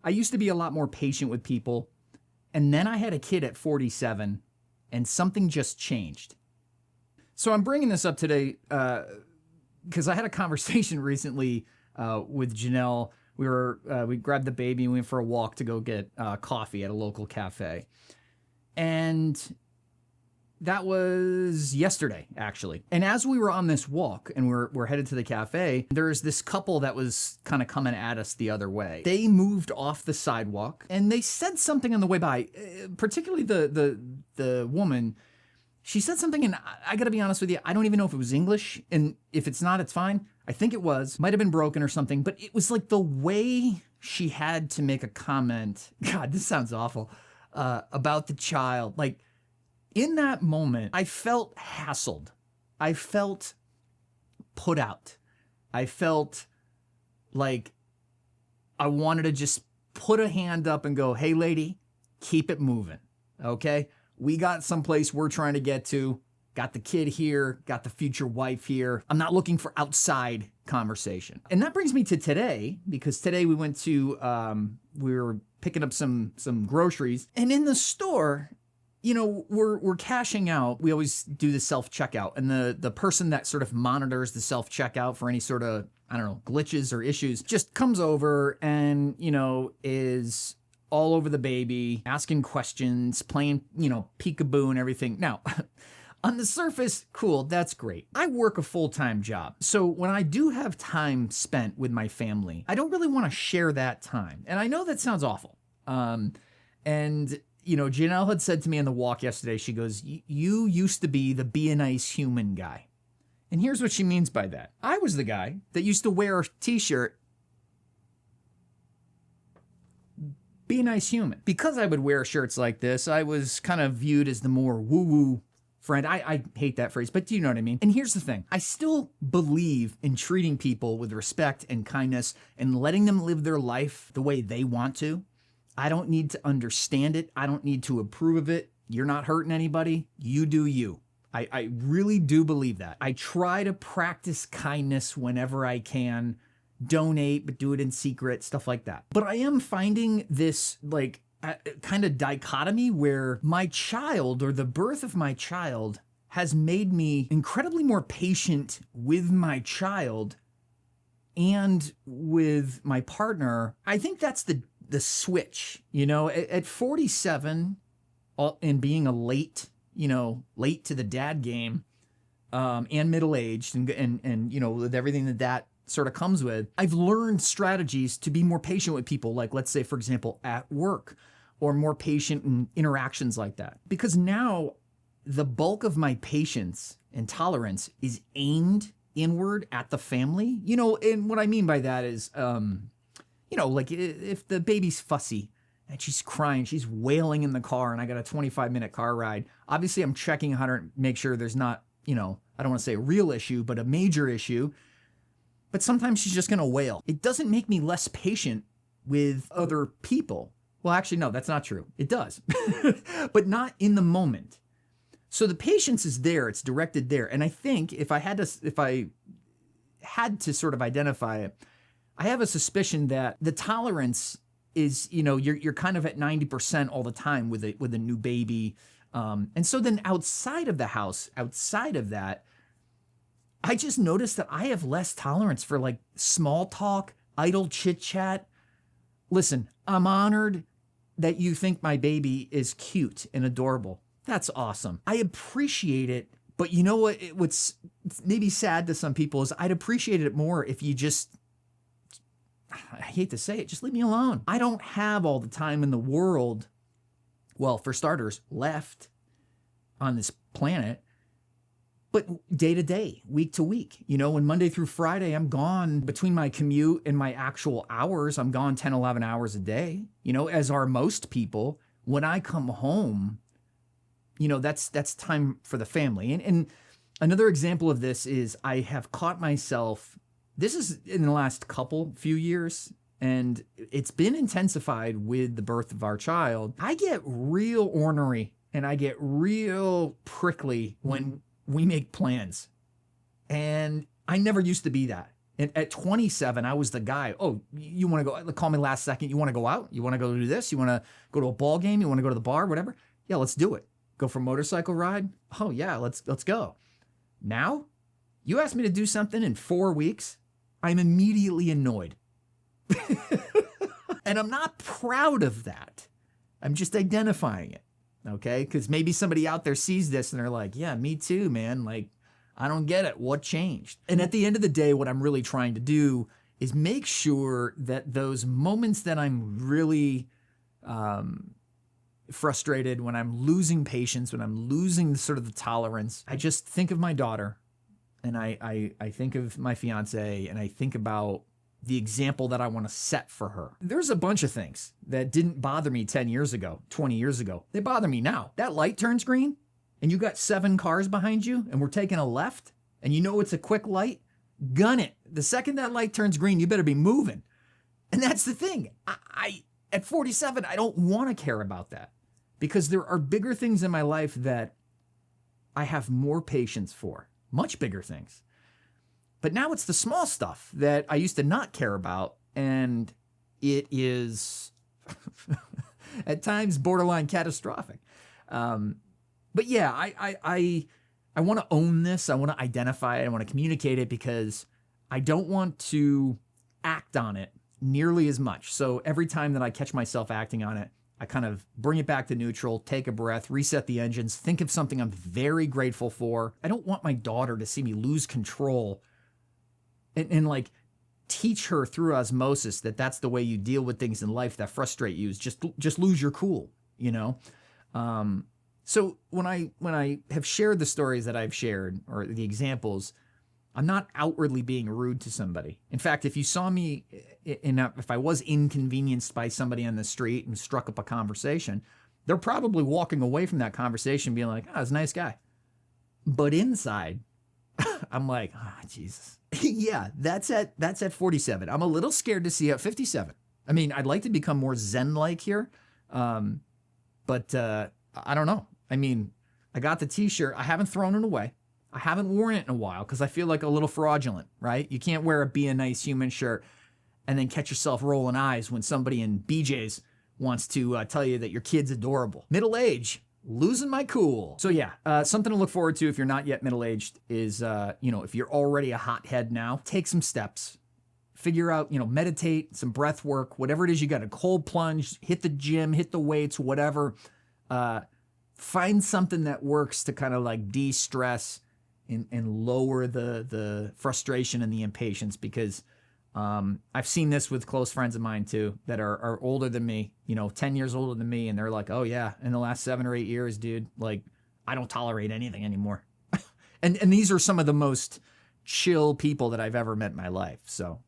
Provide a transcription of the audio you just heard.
I used to be a lot more patient with people. And then I had a kid at 47 and something just changed. So I'm bringing this up today because I had a conversation recently with Janelle. We grabbed the baby and we went for a walk to go get coffee at a local cafe. And that was yesterday, actually. And as we were on this walk and we're headed to the cafe, there's this couple that was kind of coming at us the other way. They moved off the sidewalk and they said something on the way by, particularly the woman. She said something, and I gotta be honest with you, I don't even know if it was English, and if it's not, it's fine. I think it was. Might have been broken or something, but it was like the way she had to make a comment. God, this sounds awful. About the child. Like, in that moment, I felt hassled. I felt put out. I felt like I wanted to just put a hand up and go, hey, lady, keep it moving, okay? We got someplace we're trying to get to. Got the kid here, got the future wife here. I'm not looking for outside conversation. And that brings me to today, because today we went to, we were picking up some groceries. And in the store, you know, we're cashing out. We always do the self-checkout. And the person that sort of monitors the self-checkout for any sort of, I don't know, glitches or issues just comes over and, you know, is all over the baby, asking questions, playing, you know, peekaboo and everything. Now, on the surface, cool, that's great. I work a full-time job. So when I do have time spent with my family, I don't really want to share that time. And I know that sounds awful. And, you know, Janelle had said to me on the walk yesterday, she goes, you used to be the be a nice human guy. And here's what she means by that. I was the guy that used to wear a t-shirt, be a nice human. Because I would wear shirts like this, I was kind of viewed as the more woo-woo friend. I hate that phrase, but do you know what I mean? And here's the thing. I still believe in treating people with respect and kindness and letting them live their life the way they want to. I don't need to understand it. I don't need to approve of it. You're not hurting anybody. You do you. I really do believe that. I try to practice kindness whenever I can. Donate, but do it in secret, stuff like that. But I am finding this like kind of dichotomy where my child, or the birth of my child, has made me incredibly more patient with my child and with my partner. I think that's the switch, you know, at 47 and being a late to the dad game, and middle-aged and you know, with everything that sort of comes with, I've learned strategies to be more patient with people, like, let's say, for example, at work, or more patient in interactions like that. Because now the bulk of my patience and tolerance is aimed inward at the family. You know, and what I mean by that is, you know, like if the baby's fussy and she's crying, she's wailing in the car, and I got a 25-minute car ride, obviously I'm checking on her to make sure there's not, you know, I don't want to say a real issue, but a major issue. But sometimes she's just going to wail. It doesn't make me less patient with other people. Well, actually, no, that's not true. It does, but not in the moment. So the patience is there. It's directed there. And I think if I had to sort of identify it, I have a suspicion that the tolerance is, you know, you're kind of at 90% all the time with a new baby. And so then outside of the house, outside of that, I just noticed that I have less tolerance for like small talk, idle chit chat. Listen, I'm honored that you think my baby is cute and adorable. That's awesome. I appreciate it. But you know what? What's maybe sad to some people is I'd appreciate it more if you just, I hate to say it, just leave me alone. I don't have all the time in the world, well, for starters, left on this planet. But day to day, week to week, you know, when Monday through Friday, I'm gone between my commute and my actual hours. I'm gone 10, 11 hours a day, you know, as are most people. When I come home, you know, that's time for the family. And another example of this is I have caught myself, this is in the last few years, and it's been intensified with the birth of our child. I get real ornery and I get real prickly when we make plans. And I never used to be that. And at 27, I was the guy. Oh, you want to go? Call me last second. You want to go out? You want to go do this? You want to go to a ball game? You want to go to the bar? Whatever. Yeah, let's do it. Go for a motorcycle ride? Oh yeah, let's go. Now, you ask me to do something in 4 weeks, I'm immediately annoyed. And I'm not proud of that. I'm just identifying it. Okay? Because maybe somebody out there sees this and they're like, yeah, me too, man. Like, I don't get it. What changed? And at the end of the day, what I'm really trying to do is make sure that those moments that I'm really frustrated, when I'm losing patience, when I'm losing sort of the tolerance, I just think of my daughter and I think of my fiance and I think about the example that I want to set for her. There's a bunch of things that didn't bother me 10 years ago, 20 years ago. They bother me now. That light turns green and you got 7 cars behind you and we're taking a left and you know it's a quick light, gun it. The second that light turns green, you better be moving. And that's the thing. I at 47, I don't want to care about that because there are bigger things in my life that I have more patience for, much bigger things. But now it's the small stuff that I used to not care about, and it is at times borderline catastrophic. But yeah, I want to own this. I want to identify it. I want to communicate it because I don't want to act on it nearly as much. So every time that I catch myself acting on it, I kind of bring it back to neutral, take a breath, reset the engines, think of something I'm very grateful for. I don't want my daughter to see me lose control and like teach her through osmosis that that's the way you deal with things in life that frustrate you, is just lose your cool, you know? So when I have shared the stories that I've shared or the examples, I'm not outwardly being rude to somebody. In fact, if you saw me if I was inconvenienced by somebody on the street and struck up a conversation, they're probably walking away from that conversation being like, oh, he's a nice guy. But inside, I'm like, oh, Jesus. Yeah, that's at 47. I'm a little scared to see at 57. I mean, I'd like to become more Zen-like here, but I don't know. I mean, I got the T-shirt. I haven't thrown it away. I haven't worn it in a while because I feel like a little fraudulent, right? You can't wear a Be a Nice Human shirt and then catch yourself rolling eyes when somebody in BJ's wants to tell you that your kid's adorable. Middle age, losing my cool. So yeah, something to look forward to if you're not yet middle-aged is, if you're already a hothead now, take some steps. Figure out, meditate, some breath work, whatever it is you got, a cold plunge, hit the gym, hit the weights, whatever. Find something that works to kind of like de-stress and lower the frustration and the impatience, because I've seen this with close friends of mine too that are older than me, 10 years older than me. And they're like, oh yeah, in the last 7 or 8 years, dude, like I don't tolerate anything anymore. and these are some of the most chill people that I've ever met in my life. So